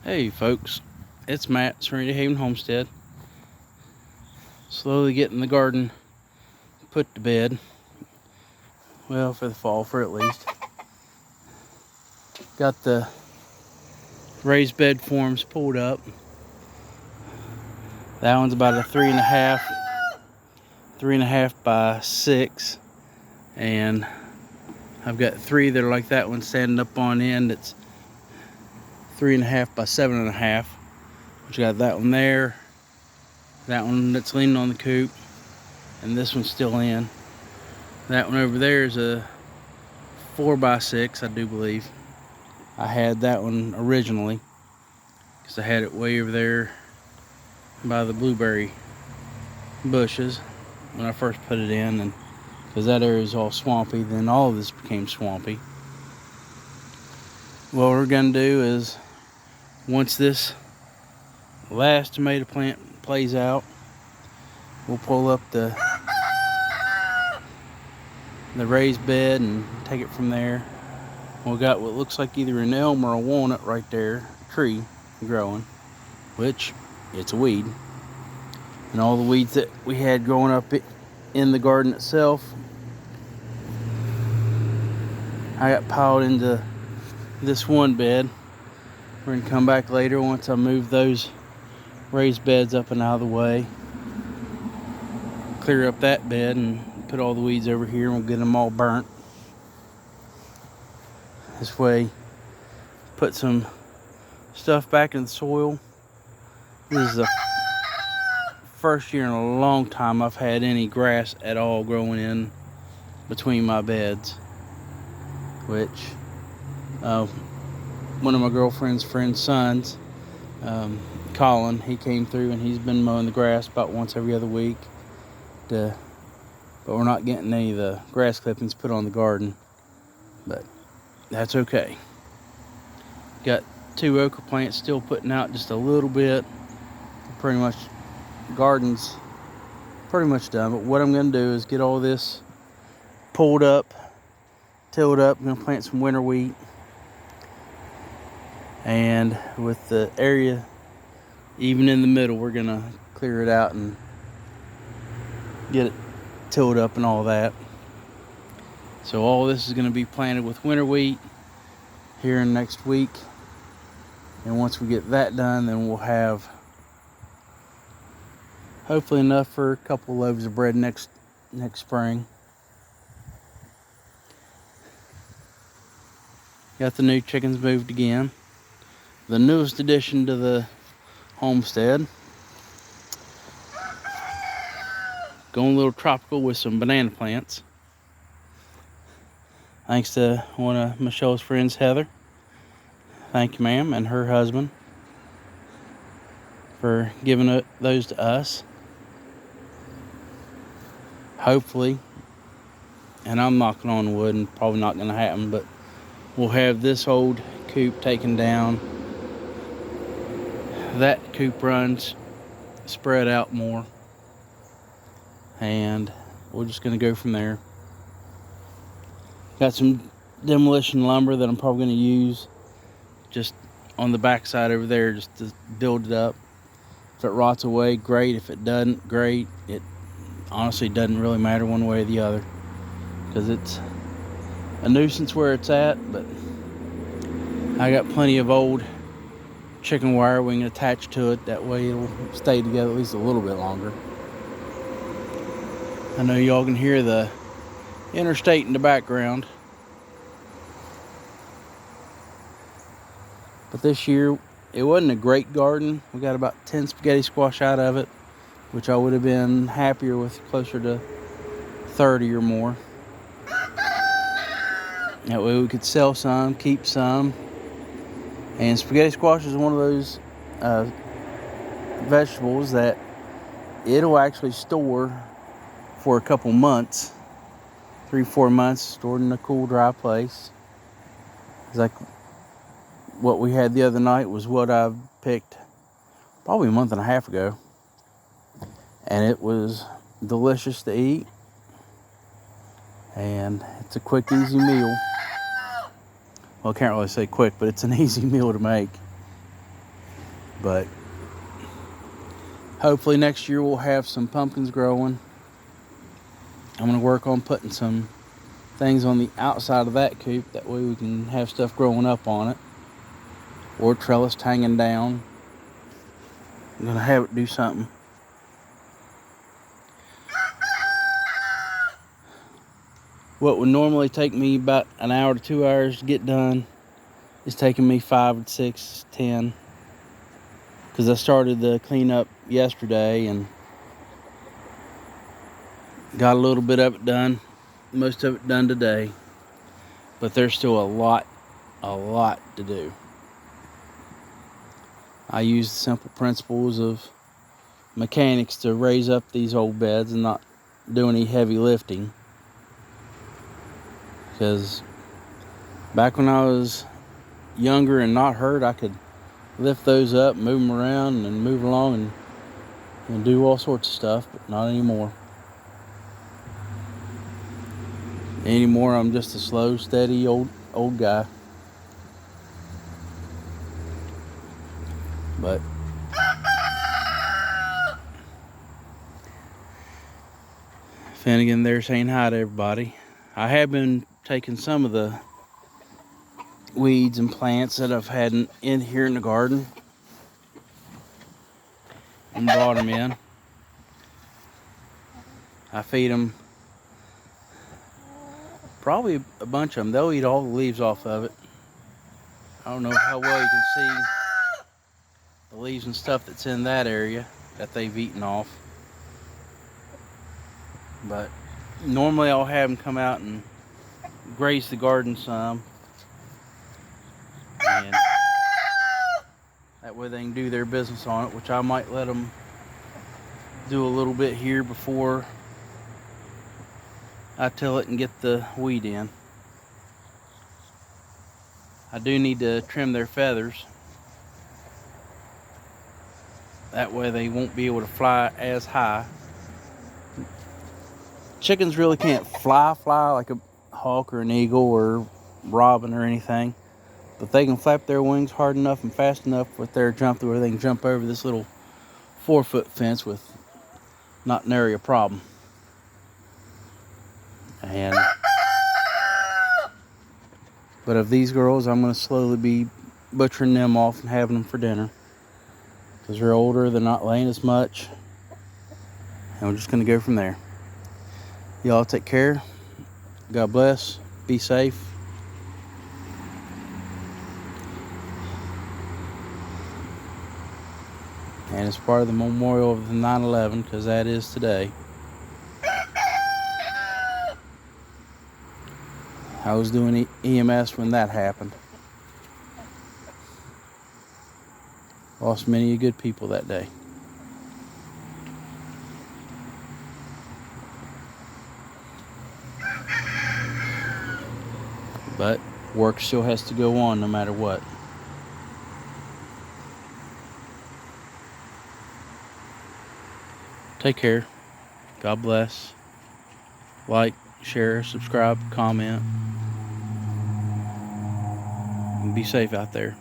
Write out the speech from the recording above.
Hey folks, it's Matt, Serenity Homestead. Slowly getting the garden put to bed. Well, for the fall, for at least. Got the raised bed forms pulled up. That one's about a 3.5 by 6. And I've got 3 that are like that one standing up on end. It's 3.5 by 7.5. Which got that one there. That one that's leaning on the coop. And this one's still in. That one over there is a 4 by 6, I do believe. I had that one originally because I had it way over there by the blueberry bushes when I first put it in, and because that area is all swampy, then all of this became swampy. What we're gonna do is, once this last tomato plant plays out, we'll pull up the raised bed and take it from there. We got what looks like either an elm or a walnut right there, a tree growing, which it's a weed. And all the weeds that we had growing up in the garden itself, I got piled into this one bed. We're gonna come back later once I move those raised beds up and out of the way, clear up that bed and put all the weeds over here, and we'll get them all burnt. This way, put some stuff back in the soil. This is the first year in a long time I've had any grass at all growing in between my beds, which one of my girlfriend's friend's sons, Colin, he came through and he's been mowing the grass about once every other week, but we're not getting any of the grass clippings put on the garden, but that's okay. Got 2 okra plants still putting out just a little bit. Pretty much garden's pretty much done, but what I'm going to do is get all this pulled up, tilled up. I'm going to plant some winter wheat, and with the area even in the middle, we're going to clear it out and get it tilled up and all that. So all this is going to be planted with winter wheat here in next week, and once we get that done, then we'll have hopefully enough for a couple loaves of bread next spring. Got the new chickens moved again. The newest addition to the homestead. Going a little tropical with some banana plants. Thanks to one of Michelle's friends, Heather. Thank you, ma'am, and her husband for giving those to us. Hopefully, and I'm knocking on wood and probably not going to happen, but we'll have this old coop taken down. That coop runs spread out more, and we're just going to go from there. Got some demolition lumber that I'm probably going to use just on the back side over there just to build it up. If it rots away, great. If it doesn't, great. It honestly doesn't really matter one way or the other, because it's a nuisance where it's at, but I got plenty of old chicken wire we can attach to it. That way it'll stay together at least a little bit longer. I know y'all can hear the interstate in the background, but this year it wasn't a great garden. We got about 10 spaghetti squash out of it, which I would have been happier with closer to 30 or more. That way we could sell some, keep some. And spaghetti squash is one of those vegetables that it'll actually store for a couple months, 3-4 months, stored in a cool, dry place. It's like what we had the other night was what I picked probably a month and a half ago. And it was delicious to eat. And it's a quick, easy meal. Well, I can't really say quick, but it's an easy meal to make. But hopefully next year we'll have some pumpkins growing. I'm going to work on putting some things on the outside of that coop. That way we can have stuff growing up on it. Or trellis hanging down. I'm going to have it do something. What would normally take me about an hour to 2 hours to get done is taking me 5, 6, 10. Because I started the cleanup yesterday and got a little bit of it done. Most of it done today. But there's still a lot to do. I use the simple principles of mechanics to raise up these old beds and not do any heavy lifting. Because back when I was younger and not hurt, I could lift those up, move them around, and move along and do all sorts of stuff, but not anymore. Anymore, I'm just a slow, steady old guy. But Finnegan there saying hi to everybody. I have been taking some of the weeds and plants that I've had in here in the garden and brought them in. I feed them probably a bunch of them. They'll eat all the leaves off of it. I don't know how well you can see the leaves and stuff that's in that area that they've eaten off. But normally I'll have them come out and graze the garden some. And that way they can do their business on it, which I might let them do a little bit here before I till it and get the weed in. I do need to trim their feathers. That way they won't be able to fly as high. Chickens really can't fly like a hawk or an eagle or robin or anything. But they can flap their wings hard enough and fast enough with their jump where they can jump over this little 4-foot fence with not nary a problem. But of these girls, I'm going to slowly be butchering them off and having them for dinner. Because they're older, they're not laying as much. And we're just going to go from there. Y'all take care. God bless. Be safe. And it's part of the memorial of the 9/11, because that is today. I was doing EMS when that happened. Lost many good people that day. But work still has to go on no matter what. Take care. God bless. Like, share, subscribe, comment. And be safe out there.